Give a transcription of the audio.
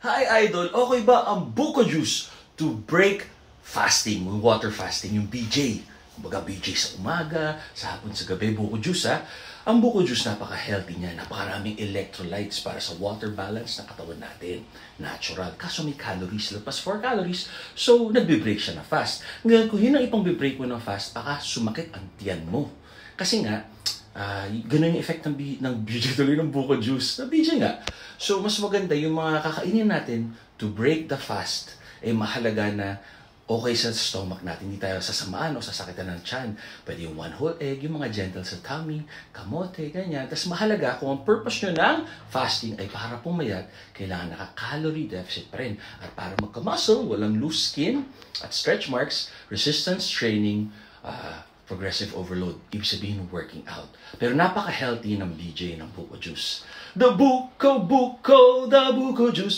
Hi Idol, okay ba ang buko juice to break fasting, yung water fasting, yung BJ? Kumbaga BJ sa umaga, sa hapon, sa gabi, buko juice ha. Ang buko juice napaka-healthy niya, napakaraming electrolytes para sa water balance ng katawan natin. Natural, kaso may calories, lagpas 4 calories, so nagbe-break siya na fast. Ngayon, kung yun ang ipang be-break mo ng fast, baka sumakit ang tiyan mo. Kasi nga, ganun yung effect ng BJ tuloy ng buko juice. Na BJ nga. So, mas maganda yung mga kakainin natin to break the fast. Mahalaga na okay sa stomach natin. Hindi tayo sasamaan o sasakitan ng tiyan. Pwede yung 1 whole egg, yung mga gentle sa tummy, kamote, ganyan. Tapos mahalaga kung ang purpose nyo ng fasting ay para pumayat, kailangan naka-calorie deficit pa rin. At para magka-muscle, walang loose skin at stretch marks, resistance training, progressive overload, ibig sabihin working out. Pero napaka-healthy ng BJ ng buko juice. The buko juice.